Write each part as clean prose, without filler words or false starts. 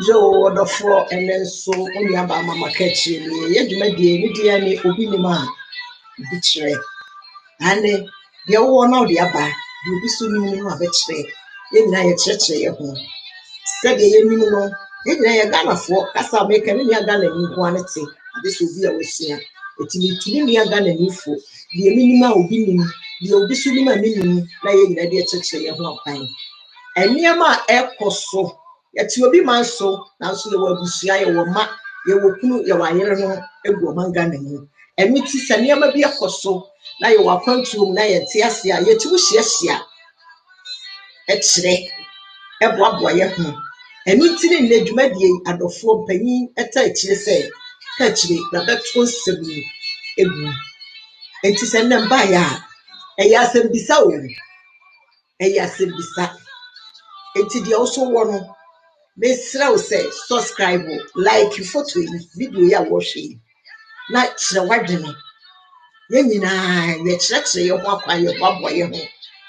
Yo, the floor, and then so only about Mama Catchy. Yet, my dear, any Obinima, bitch. And the old one out the upper, you be soon of it. In my church, your home. Said the Yemino, in a Ghana for, as I make any Ghana in quantity. This will be a wishing. It will be me a Ghana in for the minima obinium, the obisunima minimum, lying at the church, your home. And near my air cost so. Yet you will be my soul, now so you will be shy or mat, you will put your iron a woman gunning. And it is a near be a cost so. Now you are come to nay and tiasia, yet you yes, ya. X-ray, a boy, and meeting in the Jumadi at the 4 penny at a say, catch me, the back was 7. It is a number, a yas and beside a yas and beside. It is also one. Miss Row says, subscribe, like photo, video, ya washing. Not the wedding. Yenina, ye church, your walk by your boy.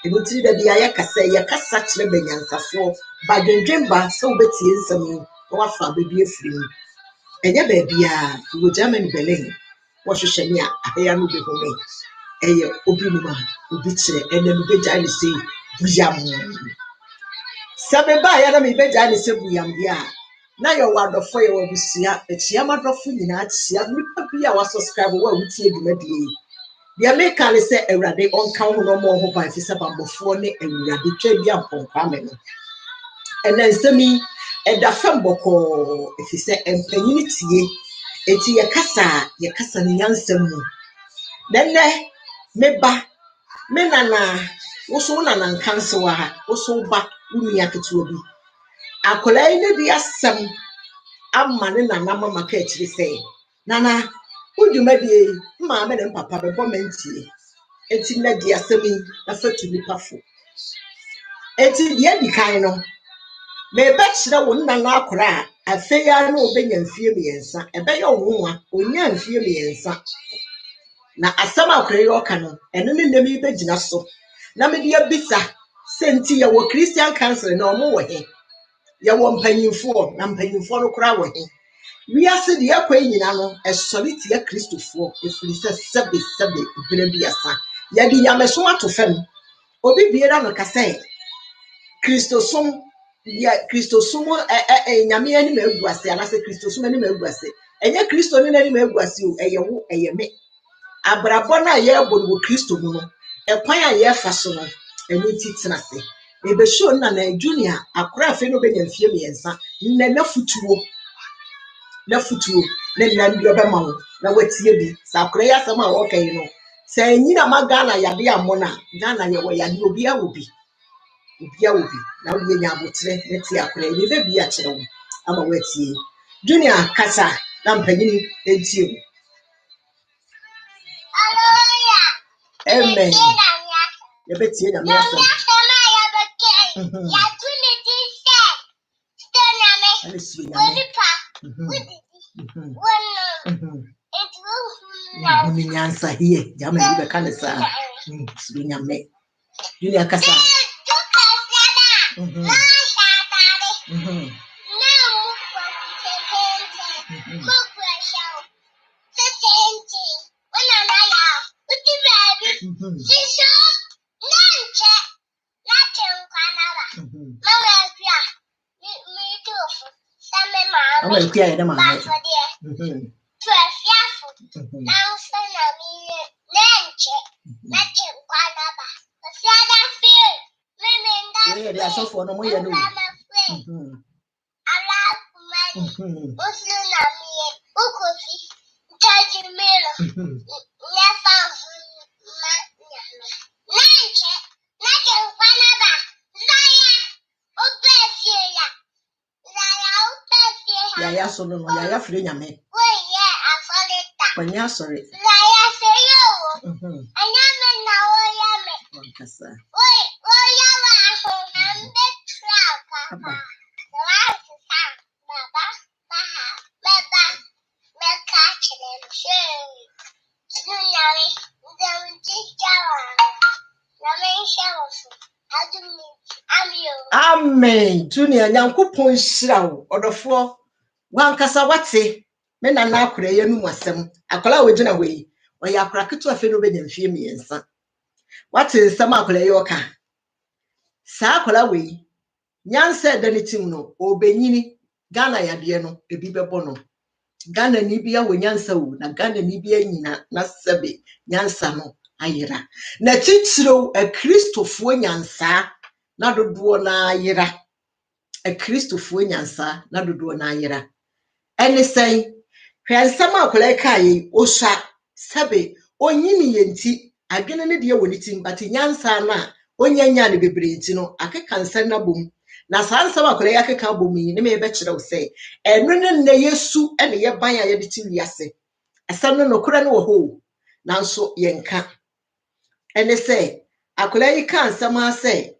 It would see that the Ayaka say, ya cast such rebellions as for, but the dreamba so betty is some what for baby free. And ya baby, you would German Berlin. What you say, ya, I am be home. A obinuma, ubitre, and then be jolly say, Bujam. Sabeba ya me beja ni se buyam dia na yo wadofo ye wabusia etia madofo nyina atia nipa bia wa subscribe wa wutie dwumadie dia me kan se awurade onka ho no mo ho ba fi se bambofo ne awurade twa bia mponka me no ena nsemi eda famboko fi se empanyini tie eti ye kasa ne yansam mu nenne meba me nana wo so nana nkanse wa ha wo so ba wuni aketewa bi akola ine bi asem amma ne nana mama ka akiri say nana udwumadie mma me ne papa be bo mentie enti na di asem na fatu nipa fo enti die di kan no me be kire wo nana akora afeya na obenya mfie miensa ebe ye onwa onya mfie miensa na asem akora ye oka no eno ne nem be gina so na me dia bisa senti ye wo Christian council na omo wo he ya wo mpanyimfo na mpanyimfo no kora wo he we ase de akwa nyina no esoliti ya Kristofo efiri se sebe ibere biasa ya di nyameso atofam obi biera no kase Kristosom ya Kristosum nyame ani maguase ana se Kristosum ani maguase enye Kristo ni ani maguase o eye wo eye me abrabo na ye bodo Kristo mu no ekwan a ye fa so no eni titena se ebe show na junior akora afi no benya mfie miensa na futuo na nandi obema wo na watie bi sa akora ya sama wo kai no sa nyina magana yade amona Ghana ye wo yade obi awobi na wo nya abotre na tie akora ye be bi a kire wo ama watie junior kasa na mpanyini entie wo amen ye betie na me aso Nyansa here, Jamaica, you can say, Swing Julia Casa. I'm going to clear them out. They are so for no more. Yeah, so no, yeah, free me. When you're sorry. Amen. Junior Nyankopon hyira wo. Odofo wankasa wate me na na akora ye nu asem. Akola we gina we. Oya akora ketu afi no benya mfie miensa. Wate nsem akola ye oka. Sa akola we nyansa da ne tim no obenyini Ghana yade no ebi bebo no. Ghana ni bia wo nyansa wo na Ghana ni bia nyina na sebe nyansa no ayira. Na titiro a Kristofo nyansa na dodo na ayira. A Kristofo nyansa na dodo na ayira. Ene sen hwe nsam akola kai osha sebe onyini yenti adwene ne de woni tim but nyansa na onyanya ne bebre nti no akeka nsan na bom na saa nsam akola yakeka bom yi ne me be kire wo se eno ne na yesu ene ye ban ya de tim wiase asam no nokora ne wo ho nanso yenka ene se akola yi ka nsam ase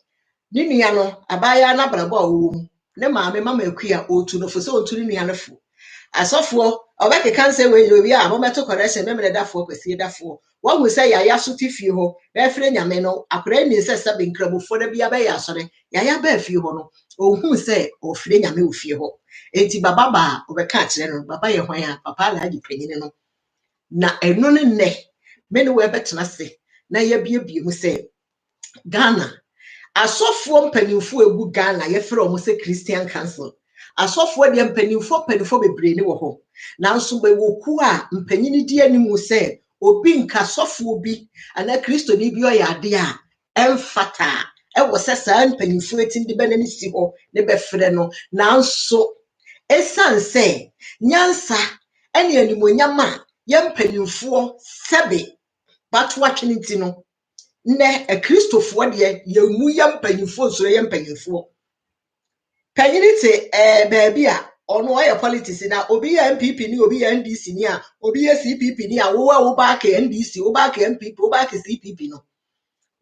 ni nua no abaya na brabo a wo ne maame mama akua otu no fo se otu ni nua no fo asofo obeke kanse we obi a mometo correction me dafo kwesi dafo wo hu se yaya so ti fie ho be fere nyame no akora ni se se be nkrabofo da bia be ya sore yaya ba fie ho no ohun se o fere nyame o fie ho enti baba ba obeka kire no baba ye hwan a papa la adi panyine no na eno ne me ne we betena se na ye bie mu se Ghana asofo mpanimfo egu Ghana ye fere o mo se Christian Council asofo de mpanimfo bebre ne wo ho nanso be woku a mpanyini di animu se obi nka sofo bi ana Kristo ni bi o ya ade a emfata e wo se sa mpanimfo etim de benani si ho ne be fere no nanso esan se nyansa ene animonyama ye mpanimfo sebe batwa twiniti no ne a Kristofo de ye mu ye mpanimfo so ye mpanimfo panyinite baabi a ono oye politics na obi ya MPP ni obi ya NDC ni a obi ya CPP ni a wo ba ka NDC wo ba ka MPP wo ba ka CPP no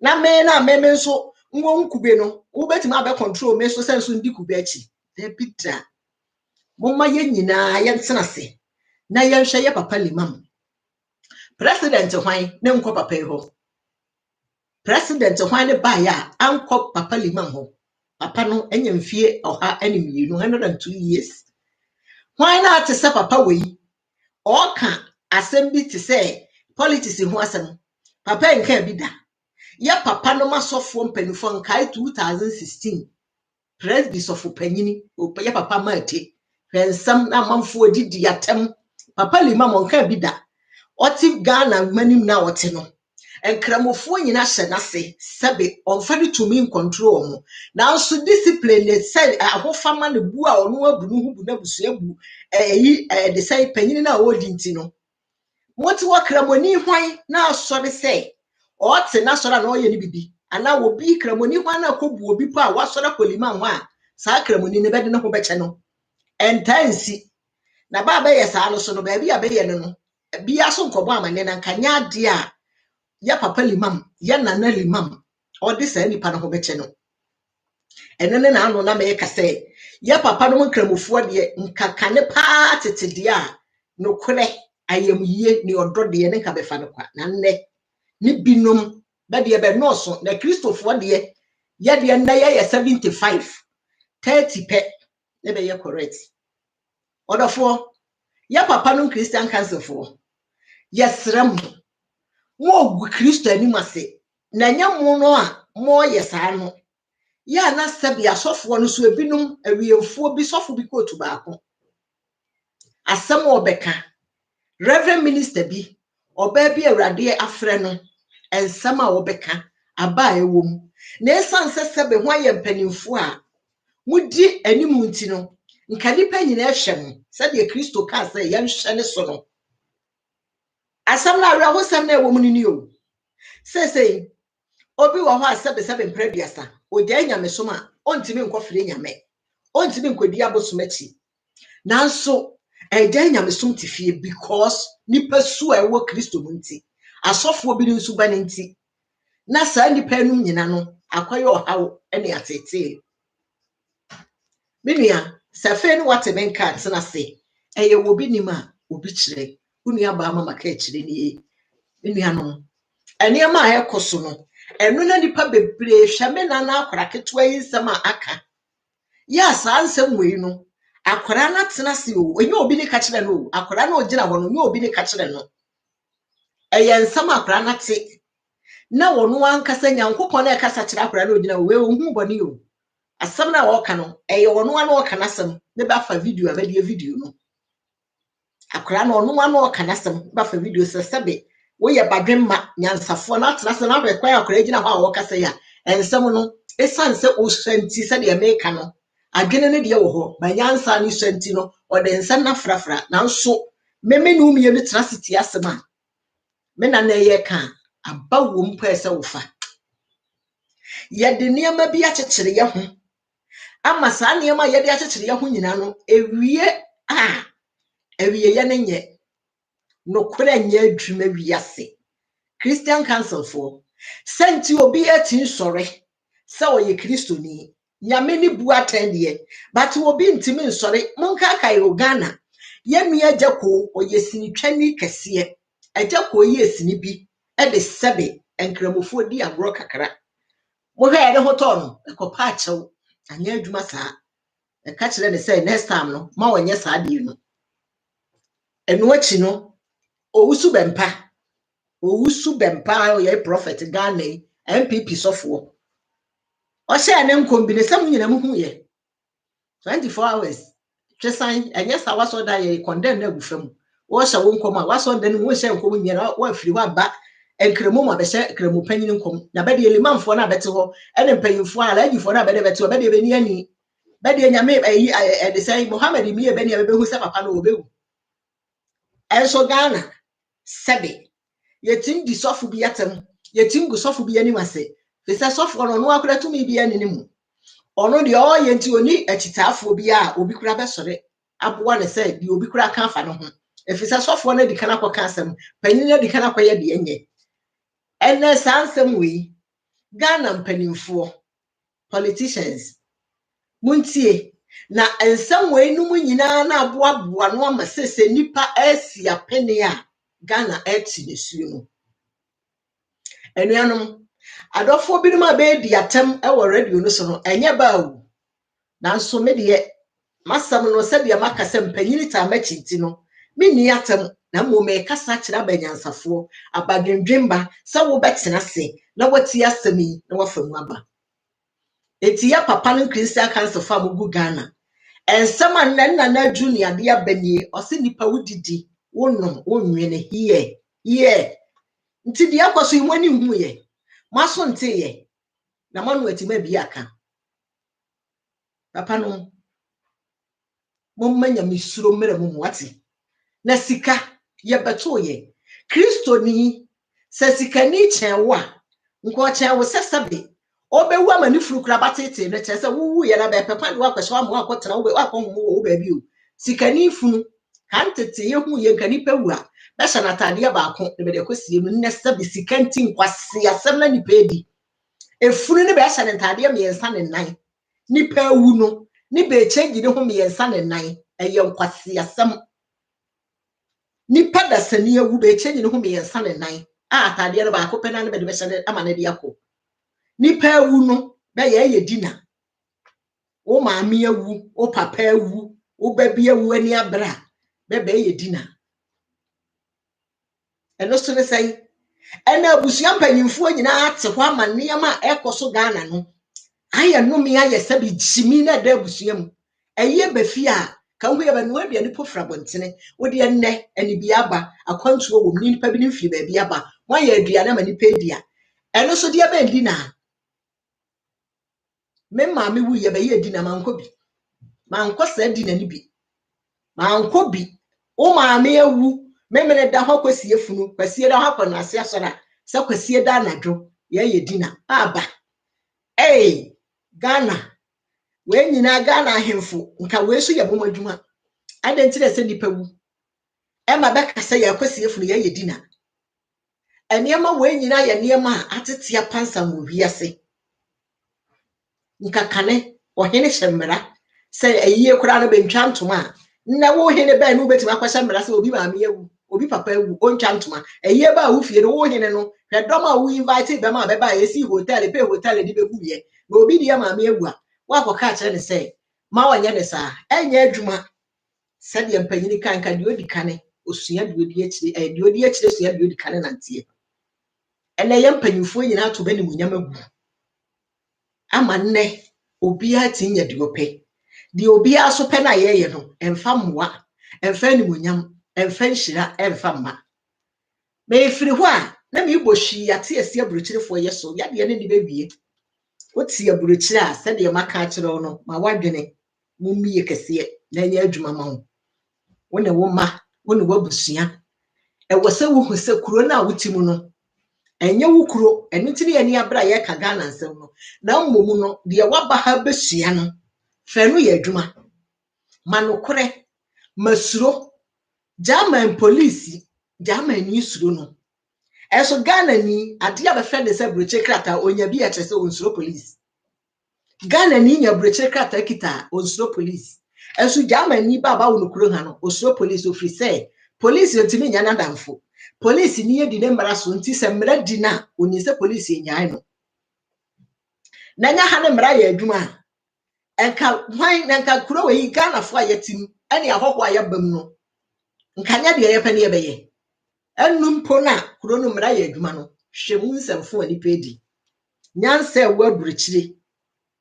na me so nwo nkube no wo betima abe control me so sense ndi kube achi de bidra momma ye nyina ye ntena se na ye nhwe ye papa limam president hwan ne nko papa yi ho president hwan ne ba ya anko papa limam ho papa no enya mfie oha enemienu 102 years why not to say papa we or can assembly to say politics in wasem papa nka bi da ya papa no masofo mpanifo nkai 2016 presbys of panyini ya papa mate hwensam na manfo didi atem papa lima monka bi da oti Ghana manim na wote no enkramofo nyina hye nase sebe onfade to me control mo now so discipline they say ahofama ne bu a ono abunu hu bu na busu abu they say panyini na odi nti no moti wakramoni hwan na asore say ote na sora na oye ni bibi ana obi kramoni hwan na kobu obi pa wasora kolima ho a saa kramoni ne bede ne ho beche no entansi na ba be yesa no so no ba bi abeye no bia so nkobo amane na nkanya ade a ya papa limam ya nana limam odi sa nipa no ho beche no enene na anu na me ka say ya papa no nkramofo de nkakane pa tetede a no kore ayamye ni odode ne nka befa no kwa na nne ni binom be de be noso na Kristofo de ya de na ya 75 30 pe ne be ye correct odofo ya papa no Christian Council fo yesrem mo gu Kristo anim ase na nya mo no a mo yesa no ya na sabi asofo no so ebinom awiemfo bi sofo bi kotu baako asem obeka reverend minister bi oba bi awrade afre no ensem a obeka aba ewom na esanse sebe ho aye mpanimfo a mudi animu nti no nka nipa nyina ehwem sabe de Kristo ka say ye nhwe ne so no asem na awra ho sem na ewom ni o sesei obi wo ho asebe mpraduasa ogya nyame so ma ontimi nkofre nyame ontimi nkodi abosomachi nanso egya nyame so mtifie because nipa su a ewo Kristo munti asofo bi nsu ba nti na saa nipa num nyina no akwaye ohaw ene atete binia safe no wate menka tsena se eye wo bi nima obi kire unu aba ama maka kire ni binia no eniama a ekoso no eno na nipa bebre hweme na na akwara ketwa yi nsɛm a aka ya saa nsɛm wei no akwara na tena se o enye obi ne ka kyerɛ no akwara na ogina hɔ no nye obi ne ka kyerɛ no ɛyɛ nsɛm akwara na te na wɔno ankasa nyankopɔn na ɛkasa kyerɛ akwara na ogina we ohu bɔne o asɛm na wɔka no ɛyɛ wɔno ana wɔka nasɛm ne ba fa video a bɛde video no akwara na ɔno ana wɔka nasɛm ba fa video sɛ sɛbe woyɛ badwemma nyansafo na atena sɛ na bɛkwan akwara gyina hɔ a wɔkasa ya ensɛm no esan sɛ osanti sɛ de America no adwene ne de wɔ hɔ ba nyansa ne santi no ɔde nsa na frafra nanso meme no umie no tena siti asɛm a me na na ɛyɛ ka aba wo mpo ɛsɛ wo fa yɛde nneɛma bi akyekyere yɛ ho ama saa nneɛma yɛde akyekyere yɛ ho nyina no ewie yɛ ne nyɛ nokora nyɛ adwuma wiase Christian Council for senti obi atin sɔre sɛ ɔyɛ kristoni nyame ni bu atɛndeɛ but obi ntimi nsɔre monka kai Ghana yɛnua Agyako ɔyɛ sinitwani kɛseɛ Agyako ɔyɛ sini bi ɛde sɛbe nkramofo di agorɔ kakra mohwɛ yɛde ho tɔ no ɛkɔpa akyɛw anya adwuma saa ɛka kyerɛ ne sɛ next time no ma wɔnyɛ saa deɛ no ɛno akyi no owusu bɛmpa ɔyɛ prophet Ghana MPP sɔfoɔ ɔhyɛ ne nkombine sɛ nyina mu hu yɛ 24 hours twesan ɛnyɛ sa wasɔ da yɛ condemn na agufam wɔhyɛ wo nkɔm a wasɔ da no wo hyɛ nkɔm nyina wa afiri wa ba enkremo ma bɛhyɛ kremo panyin nkɔm na bɛde elimanfoɔ na bɛte hɔ ɛne mpanyinfoɔ a alagifoɔ na bɛde bɛte hɔ bɛde bɛni ani bɛde nyame ɛde sɛ Muhammad mi yɛ bɛni bɛbehu sɛ papa no obewu ɛnso Ghana sɛbe yetim di sɔfo bi atam yetim gu sɔfo bi anim ase fisa sɔfo no akora tumi bi ani mu ɔno de ɔyɛ nti oni akitaafo bi a obi kura bɛsɔre aboa ne sɛ di obi kura ka afa no ho efisa sɔfo no di kana kɔka asɛm panyin no di kana kɔyɛ de enye ɛnɛ sansɛm wei Ghana mpanimfoɔ politicians muntie na nsɛm wei no mu nyinaa na aboaboa no ama sese nipa asi apene a Ghana eti nesuo no enuanom adɔfo binom a be di atem ɛwɔ radio no so no enye ba o nanso me de masam no sɛ de maka sɛ mpanyini ta makyinti no me ni atem na mo me kasa kyerɛ abanyansafoɔ abadwendwemba sɛ wo bɛtena se na wati asɛm yi na wafa mu aba eti ya papa no Christian Council fa mo gu Ghana ensɛm a nna junior de abanie ɔse nipa wudidi wonom wonwene here nti de akɔso yi mani hu ye maso nte ye na manu atima bi aka papa no mommanya misuro mmere mu wate na sika ye beto ye Kristo ni sɛ sika ni kyɛn a nko kyɛn wo sɛsabe obewu amani furu kura batete no kyerɛ sɛ wuwu ye na be papa de wakɔhyɛ amu akɔtena wo akɔhomo wo baabi o sika ni funu kan tete ye hu ye nkanipa wu a bɛhyɛ nataadeɛ baako ne bɛde akɔsie mu nnɛ sɛ sika nti nkwase asɛm na nipa edi efunu ne bɛhyɛ ne ntaadeɛ mmiɛnsa ne nan nipa wu no ne be change ne ho mmiɛnsa ne nan ɛyɛ nkwase asɛm nipa da sani awu be change ne ho mmiɛnsa ne nan a ataadeɛ no baako pɛ na ne bɛde bɛhyɛ ne ama ne de akɔ nipa wu no bɛyɛ ɛyɛ dina wo maame awu wo papa awu wo babi awu ani abra bɛbɛ ɛyɛ dina ɛno so ne sɛn ɛna abusua mpanyinfoɔ nyinaa ate hɔ ama nneɛma a ɛkɔ so Ghana no ayɛ nnome ayɛ sɛ bi gyimi na da abusua mu ɛyɛ bafi a ka ho yɛ ba no aduane pofra bɔntene wode ɛnnɛ ani bi aba akwantuo wɔ mu nipa bi ne mfiri baabi aba wɔayɛ aduane ma nipa edi a ɛno so deɛ bɛndi na me maame wu yɛ bɛyɛ di na mankɔ bi mankɔ sɛ di na ni bi mankɔ bi wo maame awu memene da hɔ kwasie funu kwasie da hɔ akɔ nase asɔra sɛ kwasie da anadwo yɛ dina aba Ghana we nyina Ghana ahemfo nka we so yɛ bom adwuma adɛntire sɛ nipa wu ɛma bɛka sɛ yɛ kwasie funu yɛ dina ɛniɛma we nyina yɛ niɛma a atetea pansa mu wiase nka kane ɔhene hyɛ mmara sɛ ayie kora no bɛntwa ntoma a na wo hene bɛn no betima kwahye mmara sɛ obi maame awu obi papa ewu ontwa ntoma eye ba wo fie no wo hene no hwe dom a wo invite be ma be ba esi hotel pay hotel di be buye na obi di ma me ewu a wa koka kire ne say ma wonye ne sa enye adwuma se de mpanyini kanka de odi kane osua de odi akire de odi akire sua de odi kane nantie ene ye mpanyinfo nyina to be ne munyam agu ama nne obi atinya de ope de obi aso pe na ye no emfa mmoa emfa ni munyam emfa nhira emfa mma me efiri ho a na me bohwi ate esi aburukyirefo ye so ya de ne ni bewie oti aburukyire a se de maka akire no ma wadwene mummiye kese na nya adwuma ma ho wone wo ma wone wabusua ewose wo hu se kuro na wotimu no enye wo kuro enitiri ani abra ye ka Ghana nsem no na mmomu no de waba ha besua no fa no ye adwuma manokore masuro German police German ni suro no eso Ghana ni ade a be fe de se broche krata onya bi a chese onsuro police Ghana ni nya broche krata kita onsuro police eso German ni baba wo nokuro ha no osuro police ofri se police ntimi nya na damfo police ni yedi ne mara so nti se mra di na oni se police nyae no na nya ha ne mra ya adwuma enka hwan enka kuro we Ghana fo ayetim ene ahoho ayabam no nka nya de ye pe ne ye beye ennum po na kuro no mra ya adwuma no hwemu nsamfo ani pedi nyansa wa aburukyire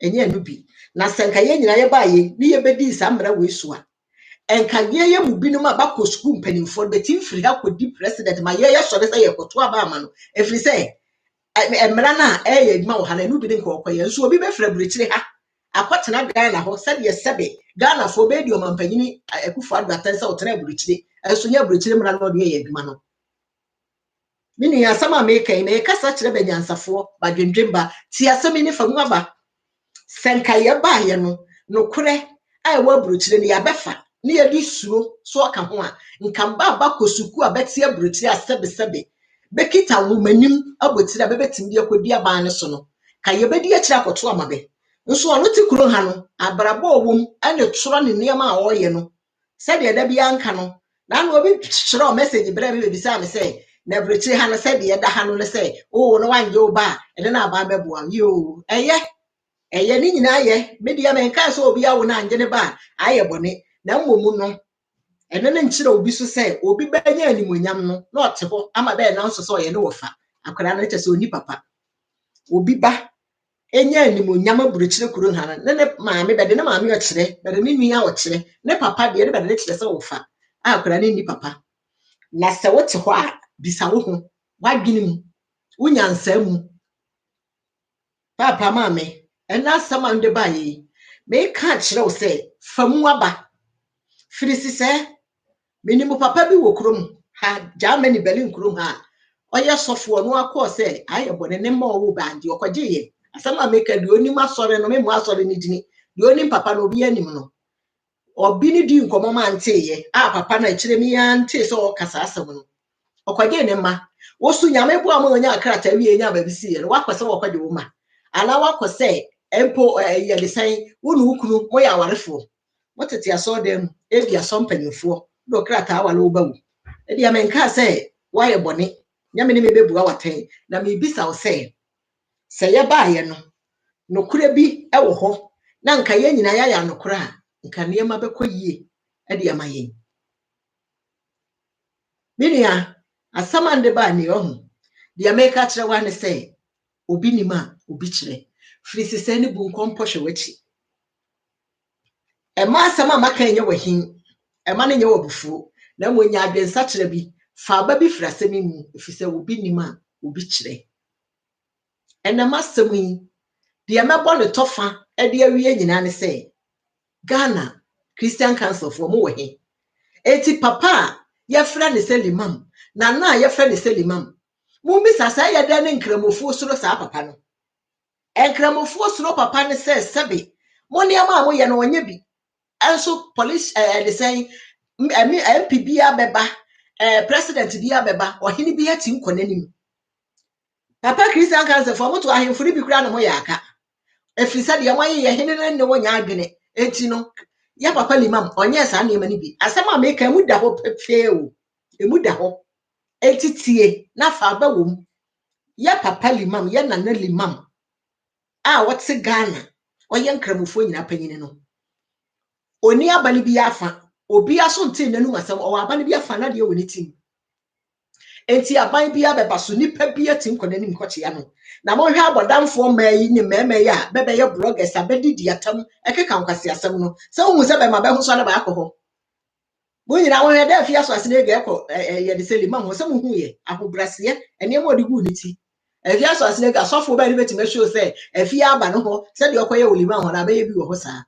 enye anubi na senka ye nyina ye baaye ni ye bedi sa mra we so a enka ye mu binum abakọ school mpanimfo betim firi ha kodi president ma ye sọrọ sẹ ye kọto aba ama no efiri sẹ emra na ye adwuma wo ha na anubi de nka okoye nso obi be fra burukyire ha akwatena Ghana ho sẹ de sebe Ghana fo be di omampanyini akufo adwatan sẹ otena burukyire enso nya burukyire mra no de ye adwuma no mini asam America ime kasa kire banyansafo badwendwemba ti asam ni fa ngaba senka ye ba ye no nokure ai wa burukyire ni ya befa ni ye di suro so aka ho a nkamba ba kosuku a beti aburukyire asebe bekita wo manim abotire bebetim de akodi aba ne so no ka ye bedi akira koto amabe nso ono ti kuro ha no abrabo wom ane toro ne niam a oye no se de da bia nka no na no obi kyerɛ message bra be bisa me se na burukyire ha no se de da ha no ne se o no wanje oba ene na aba beboa yo eye ni nyina ye media men ka so obi awo na anje ne ba aye bone na mmomu no ene ne nkyerɛ obi so se obi banya animonyam no na ote ho ama be na nso so ye ne wofa akwara na kyese oni papa obi ba enya animonyam aburukyire kuro ha ne maame be de ne maame o kyerɛ be de ne nua o kyerɛ ne papa de ne be de kyerɛ se wofa akwara ne ni papa na se wote ho a bisa wo ho wadwene mu unyansa mu papa maame ena sama nde ba yi me ka kyerɛ wo se famu aba firisi se minimu papa bi wo krom ha Germany Berlin krom ha oye sofo no akọ se aye bone ne ma owo bandi okwaje ye asama America de onim asore no me mu asore ni dini de onim papa no obi anim no obi ni di nkomo ma nte ye a papa na kyerɛ mi ya nte se o kasa asem no okwaje ne ma wosu nyame bo ama onya akrata wie nya ba bisi ye no wakose wakwaje wo ma ala wakose empo ye de san wonu ukunu mo ya warefo motete aso dem ebi aso mpanyimfo do krata awale obawu e dia menka se waye bone nyame ne mebebua watan na mebisa wo se ye baaye no nokura bi ewo ho na nka ye nyina ya nokura a nka niema bekoyie e dia mayen minia asamande ba ne ohu dia meka kire wa ne se obi nima obi kire frisi se ne bu nkompo hwe wachi ema asama maka enye wahin ema ne nye wabufuo na mo nya adwensa kire bi fa ba bi frasemi mu efise obi nima obi kire enama asemi dia mebo ne tofa e de awie nyina ne se Ghana Christian Council for mo wahin eti papa ye fra ne se limam na ye fra ne se limam mo bi sasa ye da ne nkramofo soro sa papa no enkramofo soro papa ne se sebe mo ne ama mo ye no onye bi enso police they say MP bi abeba president bi abeba ohini bi hatim konanim papa Christian Council for moto ahemfuri bi kura no mo yaka efisa de mo ye hene ne wonya adwene enti no ya papa limam onye sa ne mani bi asema make mu da ho pefe o emu da ho etitie na fa ba wom ya papa limam ya nana limam a wote Ghana oye nkramofo nyina panyine no oni abane bi afa obi aso nte nanu asem o abane bi afa na de woni tim enti aban bi abeba so nipa bi atim konani nkoche ya no na mo hwe abodamfo mai ni mema ya bebe ye bloggers abedidi atam ekeka nkwase asem no se hu se be ma be hu so na ba akọ bo nyina wo hwe da afia so asene ga ekọ ye de seli ma ho se mu hu ye ahobrase ene mo de gu ni ti afia so asene ga sofo ba ni betima show se afia aba no ho se de okoye olima ho na be ye bi wo ho sa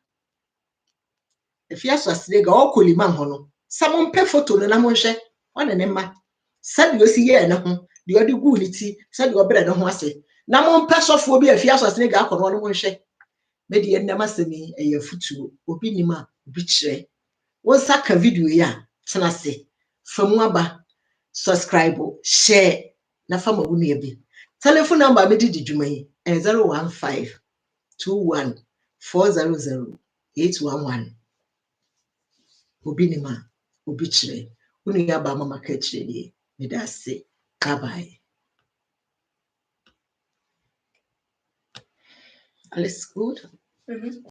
afia so asene ga okolima ho no samo mpe photo no na mo hwe one ne ma sabi osi ye ne ho de odi gu ni ti sabi obre ne ho ase na mo mpe sofo bi afia so asene ga akọ no mo hwe me de ennam asemi eye futuo obi nima obi kire wo saka video ya tena se famu aba subscribe share na fama wo ne bi telephone number me di dwuma yi 015 21 400 811 obi nima obi kire wo ne aba mama ka kire ni me da se bye bye. Alles gut?